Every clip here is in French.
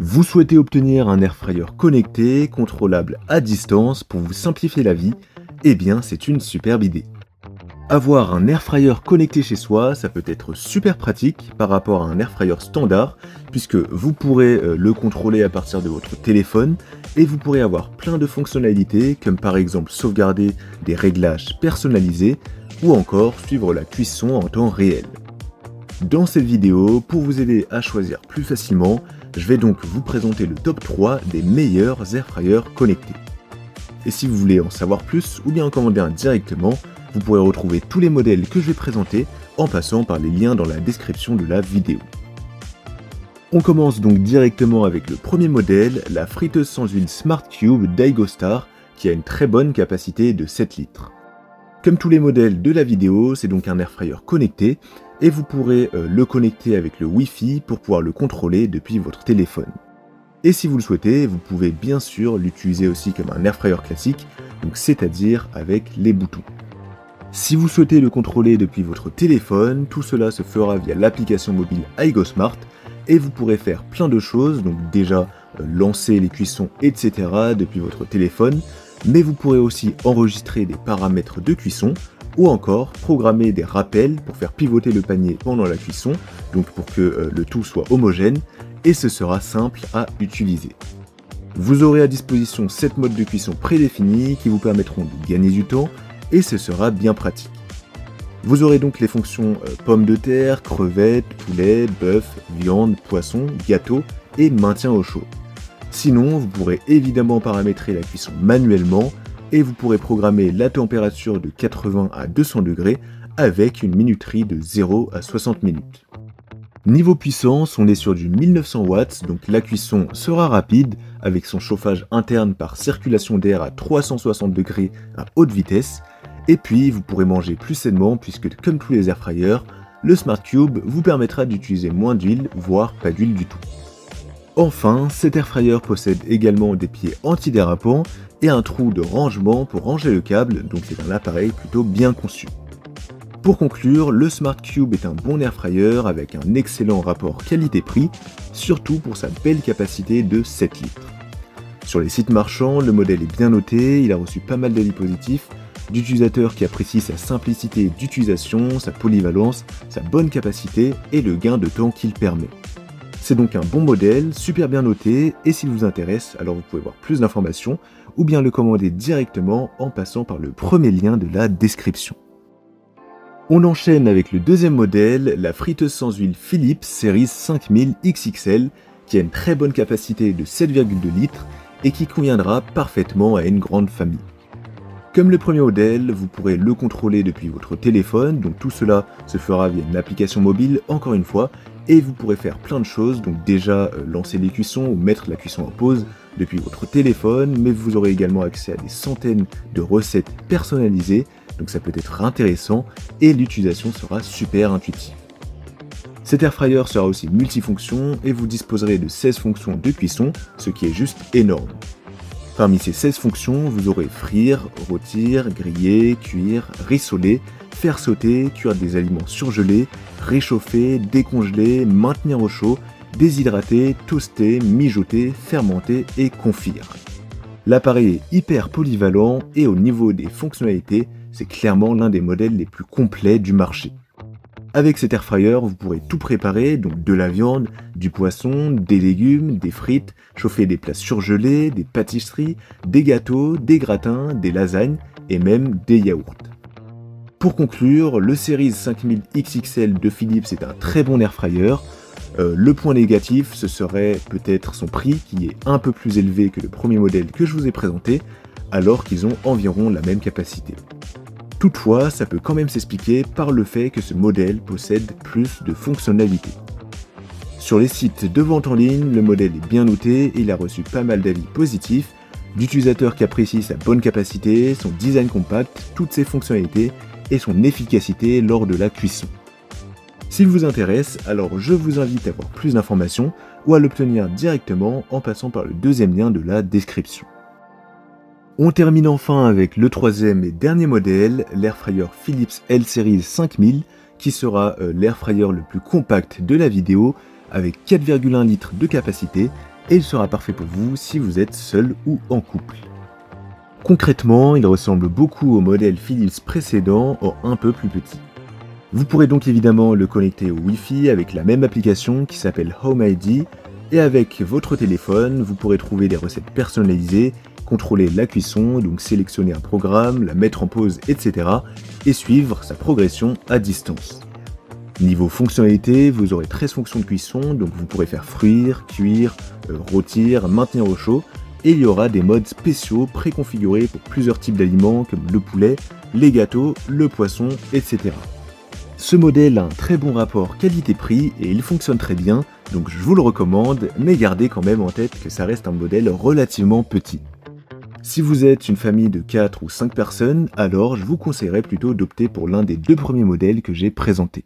Vous souhaitez obtenir un airfryer connecté, contrôlable à distance pour vous simplifier la vie? Eh bien, c'est une superbe idée. Avoir un airfryer connecté chez soi, ça peut être super pratique par rapport à un airfryer standard, puisque vous pourrez le contrôler à partir de votre téléphone et vous pourrez avoir plein de fonctionnalités, comme par exemple sauvegarder des réglages personnalisés ou encore suivre la cuisson en temps réel. Dans cette vidéo, pour vous aider à choisir plus facilement, je vais donc vous présenter le top 3 des meilleurs airfryers connectés. Et si vous voulez en savoir plus ou bien en commander un directement, vous pourrez retrouver tous les modèles que je vais présenter en passant par les liens dans la description de la vidéo. On commence donc directement avec le premier modèle, la friteuse sans huile Smart Cube d'Aigostar, qui a une très bonne capacité de 7 litres. Comme tous les modèles de la vidéo, c'est donc un airfryer connecté et vous pourrez le connecter avec le Wi-Fi pour pouvoir le contrôler depuis votre téléphone. Et si vous le souhaitez, vous pouvez bien sûr l'utiliser aussi comme un airfryer classique, donc c'est-à-dire avec les boutons. Si vous souhaitez le contrôler depuis votre téléphone, tout cela se fera via l'application mobile Aigosmart et vous pourrez faire plein de choses, donc déjà lancer les cuissons, etc. depuis votre téléphone, mais vous pourrez aussi enregistrer des paramètres de cuisson ou encore programmer des rappels pour faire pivoter le panier pendant la cuisson, donc pour que le tout soit homogène, et ce sera simple à utiliser. Vous aurez à disposition 7 modes de cuisson prédéfinis qui vous permettront de gagner du temps, et ce sera bien pratique. Vous aurez donc les fonctions pommes de terre, crevettes, poulet, bœuf, viande, poisson, gâteau et maintien au chaud. Sinon, vous pourrez évidemment paramétrer la cuisson manuellement et vous pourrez programmer la température de 80 à 200 degrés avec une minuterie de 0 à 60 minutes. Niveau puissance, on est sur du 1900 watts, donc la cuisson sera rapide avec son chauffage interne par circulation d'air à 360 degrés à haute vitesse. Et puis, vous pourrez manger plus sainement puisque, comme tous les airfryers, le Smart Cube vous permettra d'utiliser moins d'huile, voire pas d'huile du tout. Enfin, cet airfryer possède également des pieds antidérapants et un trou de rangement pour ranger le câble, donc c'est un appareil plutôt bien conçu. Pour conclure, le Smart Cube est un bon airfryer avec un excellent rapport qualité-prix, surtout pour sa belle capacité de 7 litres. Sur les sites marchands, le modèle est bien noté, il a reçu pas mal d'avis positifs, d'utilisateurs qui apprécient sa simplicité d'utilisation, sa polyvalence, sa bonne capacité et le gain de temps qu'il permet. C'est donc un bon modèle, super bien noté, et s'il vous intéresse, alors vous pouvez voir plus d'informations, ou bien le commander directement en passant par le premier lien de la description. On enchaîne avec le deuxième modèle, la friteuse sans huile Philips Series 5000 XXL, qui a une très bonne capacité de 7,2 litres et qui conviendra parfaitement à une grande famille. Comme le premier modèle, vous pourrez le contrôler depuis votre téléphone, donc tout cela se fera via une application mobile, encore une fois, et vous pourrez faire plein de choses, donc déjà lancer les cuissons ou mettre la cuisson en pause depuis votre téléphone, mais vous aurez également accès à des centaines de recettes personnalisées, donc ça peut être intéressant, et l'utilisation sera super intuitive. Cet airfryer sera aussi multifonction, et vous disposerez de 16 fonctions de cuisson, ce qui est juste énorme. Parmi ces 16 fonctions, vous aurez frire, rôtir, griller, cuire, rissoler, faire sauter, cuire des aliments surgelés, réchauffer, décongeler, maintenir au chaud, déshydrater, toaster, mijoter, fermenter et confire. L'appareil est hyper polyvalent et au niveau des fonctionnalités, c'est clairement l'un des modèles les plus complets du marché. Avec cet airfryer, vous pourrez tout préparer, donc de la viande, du poisson, des légumes, des frites, chauffer des plats surgelés, des pâtisseries, des gâteaux, des gratins, des lasagnes et même des yaourts. Pour conclure, le Series 5000 XXL de Philips est un très bon airfryer. Le point négatif, ce serait peut-être son prix qui est un peu plus élevé que le premier modèle que je vous ai présenté, alors qu'ils ont environ la même capacité. Toutefois, ça peut quand même s'expliquer par le fait que ce modèle possède plus de fonctionnalités. Sur les sites de vente en ligne, le modèle est bien noté et il a reçu pas mal d'avis positifs, d'utilisateurs qui apprécient sa bonne capacité, son design compact, toutes ses fonctionnalités et son efficacité lors de la cuisson. S'il vous intéresse, alors je vous invite à voir plus d'informations ou à l'obtenir directement en passant par le deuxième lien de la description. On termine enfin avec le troisième et dernier modèle, l'airfryer Philips L-Series 5000, qui sera l'airfryer le plus compact de la vidéo, avec 4,1 litres de capacité et il sera parfait pour vous si vous êtes seul ou en couple. Concrètement, il ressemble beaucoup au modèle Philips précédent en un peu plus petit. Vous pourrez donc évidemment le connecter au Wi-Fi avec la même application qui s'appelle Home ID, et avec votre téléphone, vous pourrez trouver des recettes personnalisées, contrôler la cuisson, donc sélectionner un programme, la mettre en pause, etc. et suivre sa progression à distance. Niveau fonctionnalité, vous aurez 13 fonctions de cuisson, donc vous pourrez faire frire, cuire, rôtir, maintenir au chaud, et il y aura des modes spéciaux préconfigurés pour plusieurs types d'aliments comme le poulet, les gâteaux, le poisson, etc. Ce modèle a un très bon rapport qualité-prix et il fonctionne très bien, donc je vous le recommande, mais gardez quand même en tête que ça reste un modèle relativement petit. Si vous êtes une famille de 4 ou 5 personnes, alors je vous conseillerais plutôt d'opter pour l'un des deux premiers modèles que j'ai présentés.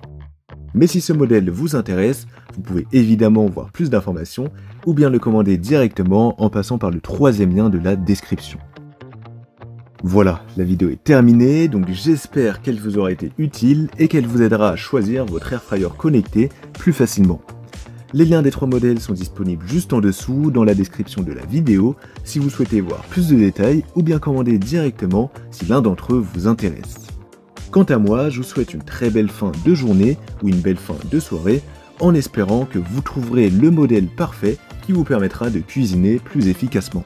Mais si ce modèle vous intéresse, vous pouvez évidemment voir plus d'informations ou bien le commander directement en passant par le troisième lien de la description. Voilà, la vidéo est terminée, donc j'espère qu'elle vous aura été utile et qu'elle vous aidera à choisir votre airfryer connecté plus facilement. Les liens des trois modèles sont disponibles juste en dessous dans la description de la vidéo si vous souhaitez voir plus de détails ou bien commander directement si l'un d'entre eux vous intéresse. Quant à moi, je vous souhaite une très belle fin de journée ou une belle fin de soirée en espérant que vous trouverez le modèle parfait qui vous permettra de cuisiner plus efficacement.